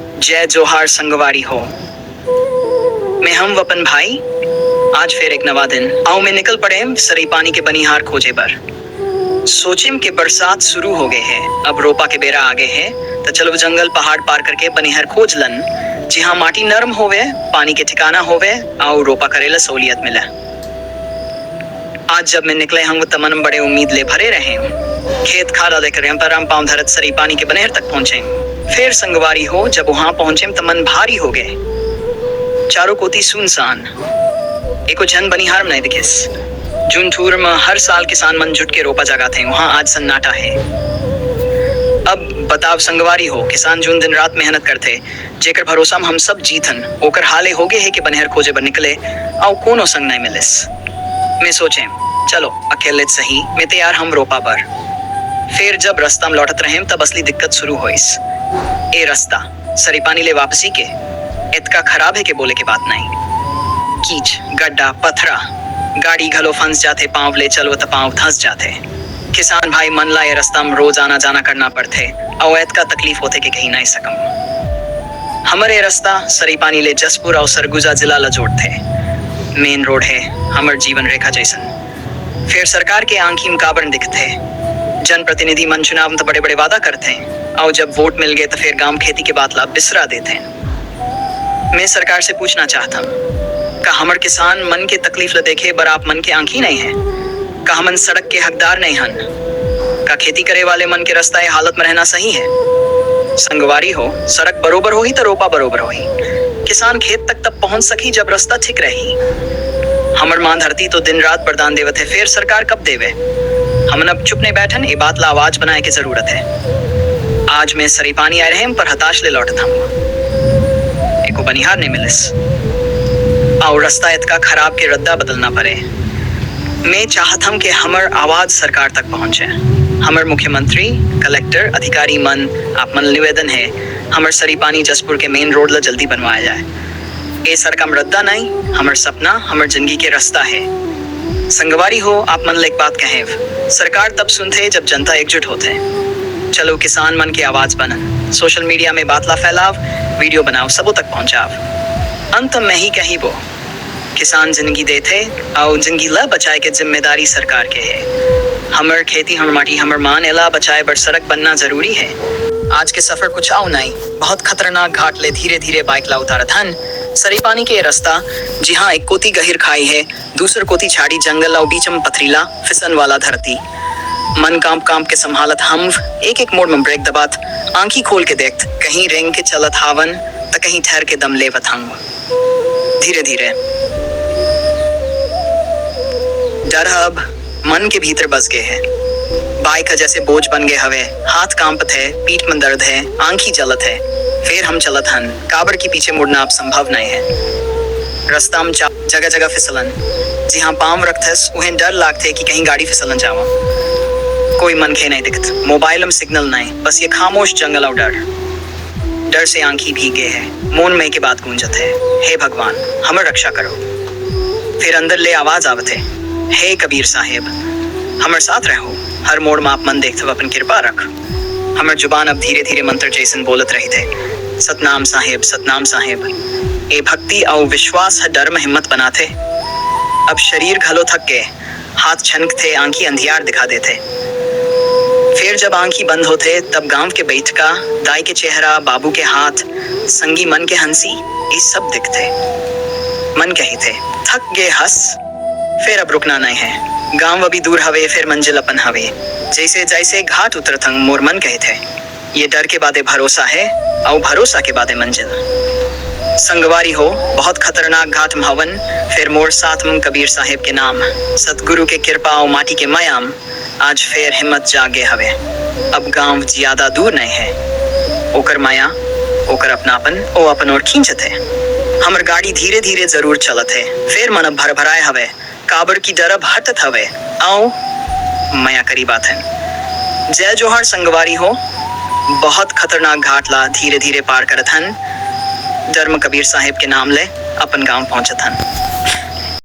जय जोहार संगवारी हो। मैं हम वपन भाई आज फिर एक नवा दिन आओ में निकल पड़े सरी पानी के बनिहार खोजे पर। सोचिम के बरसात शुरू हो गए हैं, अब रोपा के बेरा आगे है तो चलो जंगल पहाड़ पार करके बनिहार खोज लन, जहाँ माटी नरम होवे, पानी के ठिकाना होवे, आओ रोपा करेला सहूलियत मिले। आज जब मैं निकले हम तमन बड़े उम्मीद ले भरे रहे खेत खाला लेकर हम पर हम पाँव धरत सरी पानी के बनेर तक पहुंचे। फिर संगवारी हो जब वहां पहुंचे तो मन भारी हो गए। चारों कोती सुनसान, एको जन बनिहार नहीं दिखिस। जून ठूर में हर साल किसान मन जुट के रोपा जगाते, वहां आज सन्नाटा है। अब बताव संगवारी हो, किसान जून दिन रात मेहनत करते, जेकर भरोसा में हम सब जीतन, ओकर हाले हो गए है कि बनिहार खोजे बर निकले, आओ कोनो संग नहीं मिलिस। मैं सोचे चलो अकेले सही, मैं तैयार हम रोपा पर। फिर जब रास्ता में लौटत रहे तब असली दिक्कत शुरू होइस। ए रास्ता सरी पानी ले वापसी के इतना खराब है कि बोले के बात नहीं। कीच गड्ढा पथरा, गाड़ी घलो फंस जाते, पाँव ले चलो तो पाँव धंस जाते। किसान भाई मन ला ये रास्ता में रोज आना जाना करना पड़ते, और का तकलीफ होते कि कहीं नहीं सकम। हमारे रास्ता सरी पानी ले जसपुर और सरगुजा जिला ला जोड़ते। मेन रोड है हमार जीवन रेखा जैसन। फिर सरकार के आंखी में काबर दिखते, जनप्रतिनिधि मन चुनाव में तो बड़े बड़े वादा करते हैं, और जब वोट मिल गए तो फिर गांव खेती के बात ला बिसरा देते हैं। मैं सरकार से पूछना चाहता हूँ, का हमर किसान मन के तकलीफ ला देखे बर आप मन के आंखी नहीं है? का हमन सड़क के हकदार नहीं हन? का खेती करे वाले मन के रास्ता ये हालत में रहना सही है? संगवारी हो, सड़क बरोबर हो ही तो रोपा बरोबर हो ही। किसान खेत तक तब पहुंच सकी जब रास्ता ठीक रही। हमर मां धरती तो दिन रात बरदान देवत है, फिर सरकार कब देवे? हमन अब चुप नहीं बैठन, ये बात ला आवाज बनाए की जरूरत है। आज मैं सरी पानी आए रहे पर हताश ले लौटत हम, एको बनिहार नहीं मिलिस, और रास्ता इतना खराब के रद्दा बदलना पड़े। मैं चाहत हम कि हमर आवाज सरकार तक पहुंचे। हमर मुख्यमंत्री, कलेक्टर, अधिकारी मन आप मन निवेदन है, हमर सरी पानी जसपुर के मेन रोड ला जल्दी बनवाया जाए। ये सड़क रद्दा नहीं, हमर सपना, हमर जिंदगी के रास्ता है। संगवारी हो, आप मन ले एक बात कहे, सरकार तब सुनते जब जनता एकजुट होते। चलो किसान मन की आवाज बनन, सोशल मीडिया में बात ला फैलाव, वीडियो बनाओ, सबों तक पहुंचाव। अंत में ही कही वो, किसान जिंदगी देते और जिंदगी ला बचाए के जिम्मेदारी सरकार के है। हमर खेती, हमर माटी, हमर मान एला बचाए बर सड़क बनना जरूरी है। आज के सफर कुछ आओ नहीं, बहुत खतरनाक घाट ले धीरे धीरे बाइक ला उतारत हन। सरी पानी के रास्ता जहाँ एक कोती गहिर खाई है, दूसर कोती छाड़ी जंगल और बीच में पथरीला फिसन वाला धरती। मन कांप कांप के संभालत हम एक एक मोड़ में ब्रेक दबात, आंखी खोल के देखत, कहीं रेंग के चलत हावन तो कहीं ठहर के दम लेवत हम। धीरे धीरे डर अब मन के भीतर बस गए है। बाइक का जैसे बोझ बन गए हवे, हाथ कांपत है, पीठ में दर्द है, आंखी जलत है। फिर हम चलत हन, काबर के पीछे मुड़ना अब संभव नहीं है। रास्ता में जगह जगह फिसलन, जहाँ पाँव रखते उन्हें डर लागते कि कहीं गाड़ी फिसलन जावा। कोई मनखे नहीं दिखत, मोबाइल में सिग्नल नहीं, बस ये खामोश जंगल और डर। डर से आंखी भीगे है, मोन में के बात गूंजत है, हे भगवान हमर रक्षा करो। फिर अंदर ले आवाज आवत है, हे कबीर साहेब हमर साथ रहो, हर मोड़ में आप मन देखते अपन कृपा रख। हमर जुबान अब धीरे धीरे मंत्र जैसन बोलत रही थे, सतनाम साहेब, सतनाम साहेब। ए भक्ति और विश्वास है डर में हिम्मत बनाते। अब शरीर घलो थक गए, हाथ छनकते, आंखी अंधियार दिखा देते। फिर जब आंखी बंद होते तब गांव के बैठका, दाई के चेहरा, बाबू के हाथ, संगी मन के हंसी, ये सब दिखते। मन कही थे थक गए हंस, फिर अब रुकना नहीं है। गांव अभी दूर हवे, फिर मंजिल अपन हवे। जैसे जैसे घाट उतरत हंग मोर मन कहे थे, ये डर के बादे भरोसा है, और भरोसा के बादे मंजिल। संगवारी हो, बहुत खतरनाक घाट में हवन, फिर मोर साथ में कबीर साहेब के नाम, सतगुरु के कृपा और माटी के मायाम, आज फिर हिम्मत जागे हवे। अब गांव ज्यादा दूर नहीं है, ओकर माया, ओकर अपनापन, ओ अपन और खींचत है। हमर गाड़ी धीरे धीरे जरूर चलत है, फिर मन भर भराए हवे, काबर की डर अब हटत हवे, आओ माया करी बात है। जय जोहार संगवारी हो, बहुत खतरनाक घाट ला धीरे धीरे पार करत हन, धर्म कबीर साहेब के नाम ले अपन गांव पहुंचत हन।